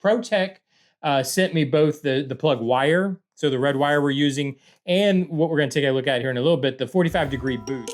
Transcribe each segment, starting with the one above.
ProTech sent me both the plug wire, so the red wire we're using, and what we're going to take a look at here in a little bit, the 45-degree boot.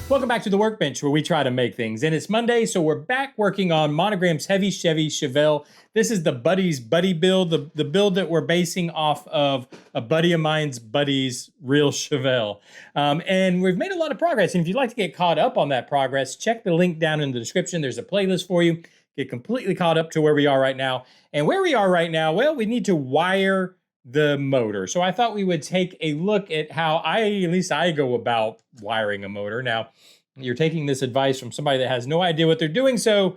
Welcome back to the workbench, where we try to make things. And it's Monday, so we're back working on Monogram's Heavy Chevy Chevelle. This is the Buddy's Buddy build, the build that we're basing off of a buddy of mine's buddy's real Chevelle. And we've made a lot of progress. And if you'd like to get caught up on that progress, check the link down in the description. There's a playlist for you. Get completely caught up to where we are right now. And where we are right now, well, we need to wire the motor. So I thought we would take a look at how at least I go about wiring a motor. Now, you're taking this advice from somebody that has no idea what they're doing, so,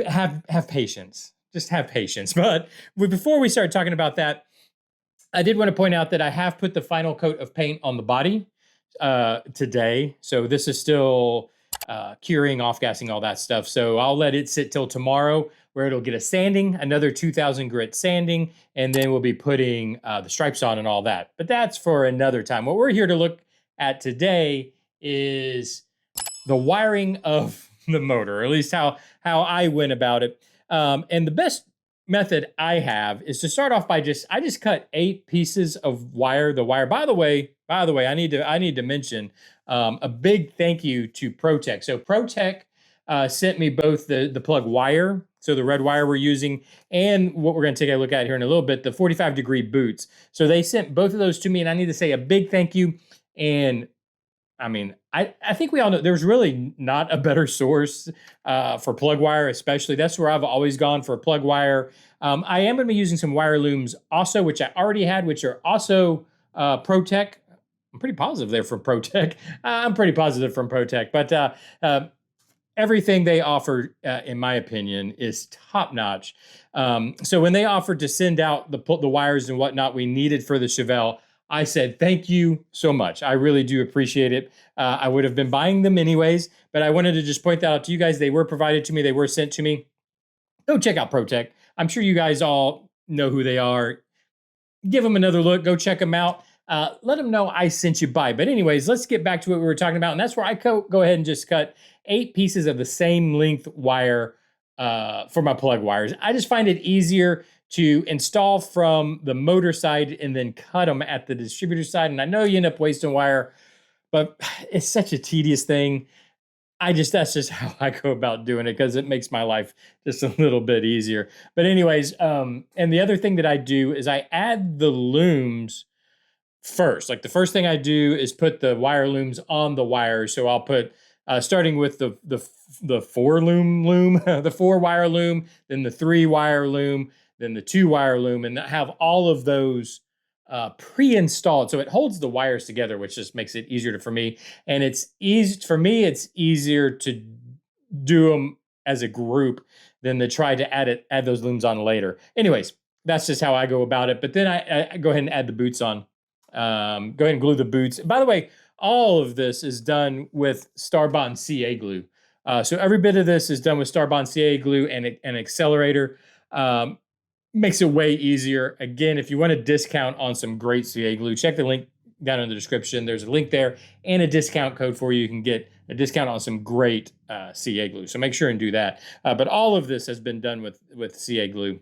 have patience. Just have patience. But before we start talking about that, I did want to point out that I have put the final coat of paint on the body today. So this is still curing, off-gassing, all that stuff. So I'll let it sit till tomorrow, where it'll get a sanding, another 2000 grit sanding, and then we'll be putting the stripes on and all that. But that's for another time. What we're here to look at today is the wiring of the motor, or at least how I went about it. And the best method I have is to start off by I just cut 8 pieces of wire. The wire, by the way, I need to mention a big thank you to ProTech. So ProTech sent me both the plug wire, so the red wire we're using, and what we're going to take a look at here in a little bit, the 45-degree boots. So they sent both of those to me, and I need to say a big thank you. And I mean, I think we all know there's really not a better source for plug wire, especially. That's where I've always gone for plug wire. I am going to be using some wire looms also, which I already had, which are also ProTech. I'm pretty positive they're from ProTech. I'm pretty positive from ProTech, but everything they offer, in my opinion, is top-notch. So when they offered to send out the wires and whatnot we needed for the Chevelle, I said, thank you so much. I really do appreciate it. I would have been buying them anyways, but I wanted to just point that out to you guys. They were provided to me. They were sent to me. Go check out ProTech. I'm sure you guys all know who they are. Give them another look. Go check them out. Let them know I sent you by. But anyways, let's get back to what we were talking about. And that's where I go ahead and just cut 8 pieces of the same length wire for my plug wires. I just find it easier to install from the motor side and then cut them at the distributor side. And I know you end up wasting wire, but it's such a tedious thing. That's just how I go about doing it, because it makes my life just a little bit easier. But anyways, and the other thing that I do is I add the looms first. Like, the first thing I do is put the wire looms on the wires. So I'll put, starting with the 4 the 4 wire loom, then the 3 wire loom, then the 2 wire loom, and have all of those pre-installed. So it holds the wires together, which just makes it easier for me. And it's easier to do them as a group than to try to add those looms on later. Anyways, that's just how I go about it. But then I go ahead and add the boots on. Go ahead and glue the boots. By the way, all of this is done with Starbond CA glue. So every bit of this is done with Starbond CA glue and an accelerator. Makes it way easier. Again, if you want a discount on some great CA glue, check the link down in the description. There's a link there and a discount code for you. You can get a discount on some great CA glue. So make sure and do that. But all of this has been done with CA glue,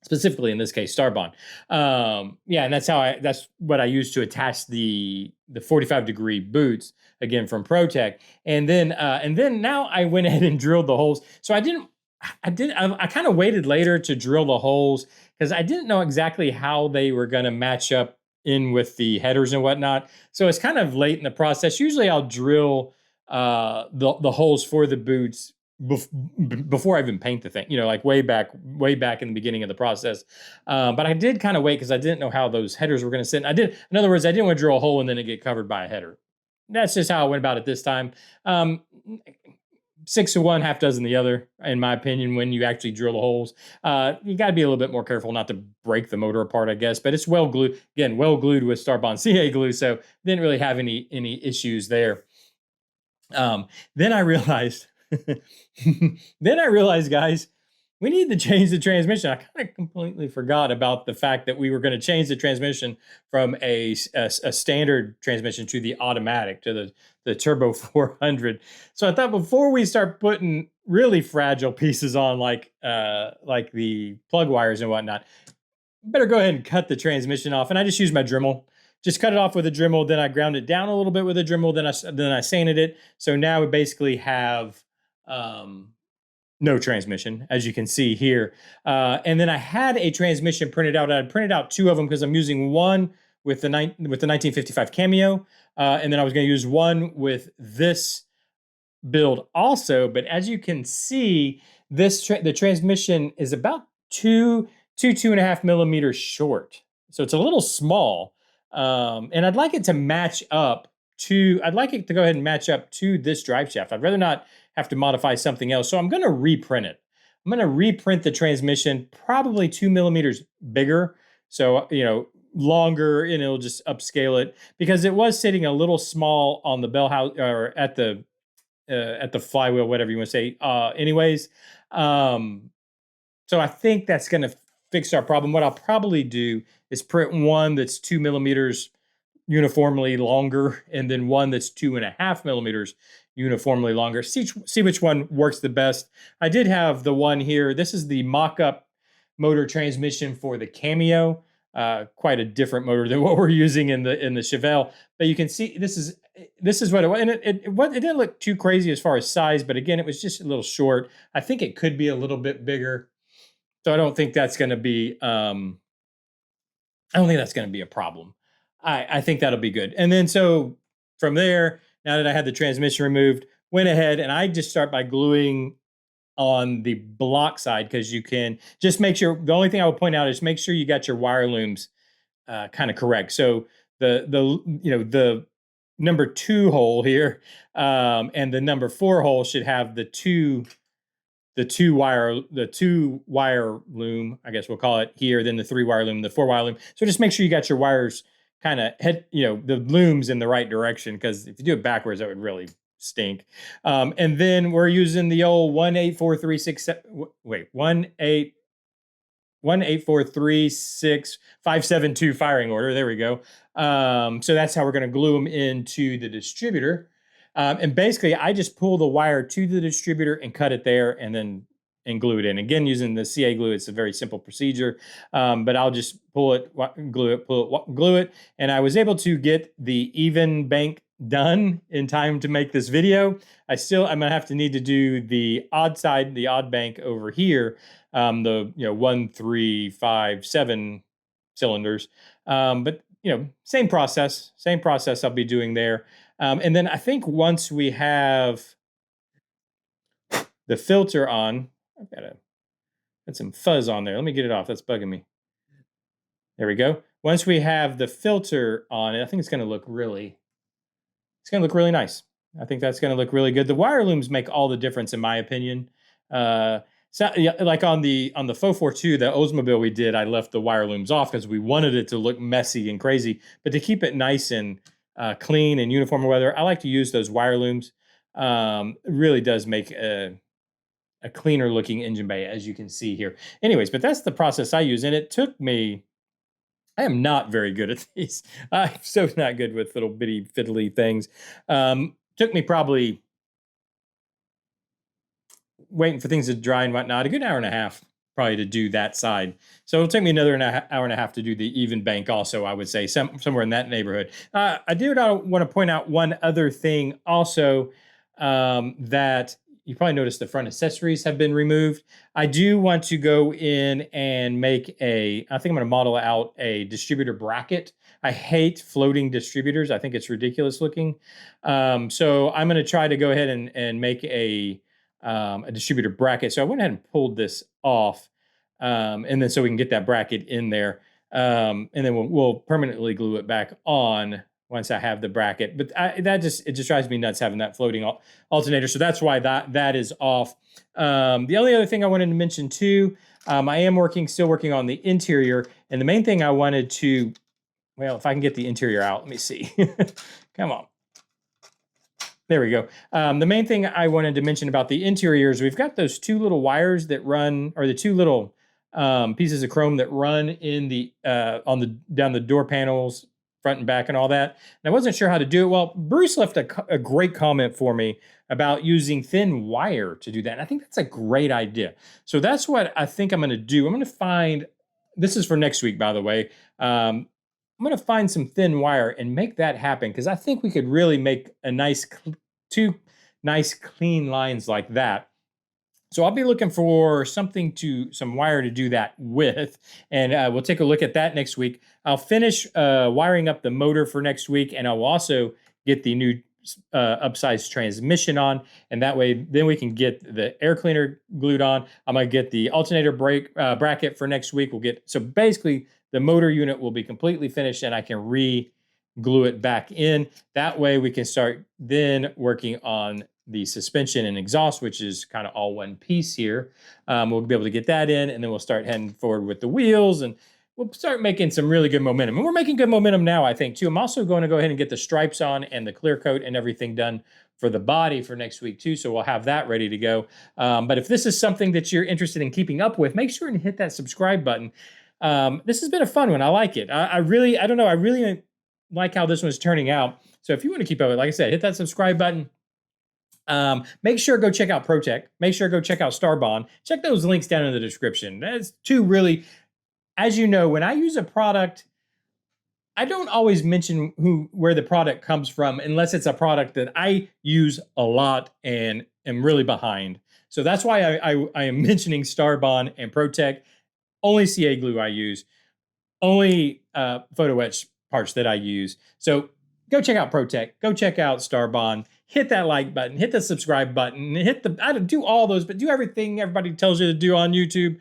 specifically in this case, Starbond. Yeah, and that's what I use to attach the 45-degree boots, again, from ProTech. And then now I went ahead and drilled the holes. So I kind of waited later to drill the holes, because I didn't know exactly how they were going to match up in with the headers and whatnot. So it's kind of late in the process. Usually I'll drill the holes for the boots before I even paint the thing, like way back in the beginning of the process. But I did kind of wait, because I didn't know how those headers were going to sit. In other words, I didn't want to drill a hole and then it get covered by a header. That's just how I went about it this time. 6 of one, half dozen the other, in my opinion, when you actually drill the holes. You got to be a little bit more careful not to break the motor apart, I guess. But it's well glued with Starbond CA glue, so didn't really have any issues there. Then I realized, guys, we need to change the transmission. I kind of completely forgot about the fact that we were going to change the transmission from a standard transmission to the automatic, to the Turbo 400. So I thought before we start putting really fragile pieces on, like the plug wires and whatnot, better go ahead and cut the transmission off. And I just used my Dremel. Just cut it off with a Dremel. Then I ground it down a little bit with a Dremel. Then I sanded it. So now we basically have no transmission, as you can see here. And then I had a transmission printed out. I printed out two of them because I'm using one with the 1955 Cameo, and then I was going to use one with this build also. But as you can see, the transmission is about two and a half millimeters short, so it's a little small. And I'd like it to match up to. I'd like it to go ahead and match up to this drive shaft. I'd rather not have to modify something else. So I'm going to reprint it. I'm going to reprint the transmission, probably 2 millimeters bigger. So, longer, and it'll just upscale it because it was sitting a little small on the bell house or at the flywheel, whatever you want to say. Anyways, so I think that's going to fix our problem. What I'll probably do is print one that's 2 millimeters uniformly longer, and then one that's 2.5 millimeters uniformly longer. See which one works the best. I did have the one here. This is the mock-up motor transmission for the Cameo. Quite a different motor than what we're using in the Chevelle. But you can see this is what it was, and it didn't look too crazy as far as size. But again, it was just a little short. I think it could be a little bit bigger. So I don't think that's going to be. I don't think that's going to be a problem. I think that'll be good. And then so from there, now that I had the transmission removed, went ahead and I just start by gluing on the block side, because you can just make sure. The only thing I would point out is make sure you got your wire looms kind of correct. So the number 2 hole here and the number 4 hole should have the two wire loom, I guess we'll call it here, then the 3 wire loom, the 4 wire loom. So just make sure you got your wires kind of the looms in the right direction, because if you do it backwards, that would really stink. And then we're using the old 18436 firing order. There we go. So that's how we're going to glue them into the distributor. And basically, I just pull the wire to the distributor and cut it there, and then glue it in. Again, using the CA glue, it's a very simple procedure. But I'll just pull it, glue it, and I was able to get the even bank done in time to make this video. I'm gonna have to need to do the odd side, the odd bank over here. The 1, 3, 5, 7 cylinders. But same process I'll be doing there. And then I think once we have the filter on, I've got some fuzz on there. Let me get it off. That's bugging me. There we go. Once we have the filter on it, I think it's going to look really nice. I think that's going to look really good. The wire looms make all the difference, in my opinion. So, like on the 442, the Oldsmobile we did, I left the wire looms off because we wanted it to look messy and crazy. But to keep it nice and clean and uniform weather, I like to use those wire looms. It really does make a cleaner looking engine bay, as you can see here. Anyways, but that's the process I use, and it took me. I am not very good at these. I'm so not good with little bitty fiddly things. Took me probably waiting for things to dry and whatnot, a good hour and a half probably to do that side. So it'll take me another hour and a half to do the even bank also, I would say, somewhere in that neighborhood. I want to point out one other thing also, that you probably noticed the front accessories have been removed. I do want to go in and make I think I'm going to model out a distributor bracket. I hate floating distributors. I think it's ridiculous looking. So I'm going to try to go ahead and make a distributor bracket. So I went ahead and pulled this off, and then so we can get that bracket in there, and then we'll permanently glue it back on once I have the bracket. But it just drives me nuts having that floating alternator. So that's why that is off. The only other thing I wanted to mention too, I am still working on the interior, and the main thing I wanted to, well, if I can get the interior out, let me see. Come on. There we go. The main thing I wanted to mention about the interiors, we've got those two little wires that run, or the two little pieces of chrome that run in the on the down the door panels, front and back, and all that. And I wasn't sure how to do it. Well, Bruce left a great comment for me about using thin wire to do that, and I think that's a great idea. So that's what I think I'm going to do. I'm going to find. This is for next week, by the way. I'm going to find some thin wire and make that happen because I think we could really make a nice, two nice clean lines like that. So I'll be looking for some wire to do that with, and we'll take a look at that next week. I'll finish wiring up the motor for next week, and I'll also get the new upsized transmission on, and that way then we can get the air cleaner glued on. I'm going to get the alternator brake bracket for next week. So basically the motor unit will be completely finished, and I can re-glue it back in. That way we can start then working on the suspension and exhaust, which is kind of all one piece here. We'll be able to get that in, and then we'll start heading forward with the wheels, and we'll start making some really good momentum. And we're making good momentum now, I think, too. I'm also going to go ahead and get the stripes on and the clear coat and everything done for the body for next week, too. So we'll have that ready to go. But if this is something that you're interested in keeping up with, make sure and hit that subscribe button. This has been a fun one. I like it. I really like how this one's turning out. So if you want to keep up with it, like I said, hit that subscribe button. Make sure to go check out ProTech. Make sure to go check out Starbond. Check those links down in the description. That's two really, as you know, when I use a product, I don't always mention where the product comes from unless it's a product that I use a lot and am really behind. So that's why I am mentioning Starbond and ProTech. Only CA glue I use. Only photo etch parts that I use. So go check out ProTech. Go check out Starbond. Hit that like button. Hit the subscribe button. I don't do all those, but do everything everybody tells you to do on YouTube.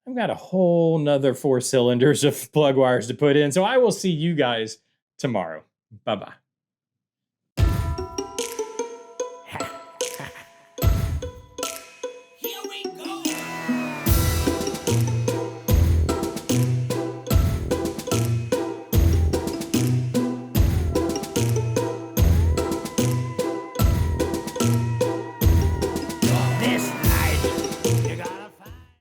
I've got a whole nother 4 cylinders of plug wires to put in. So I will see you guys tomorrow. Bye-bye.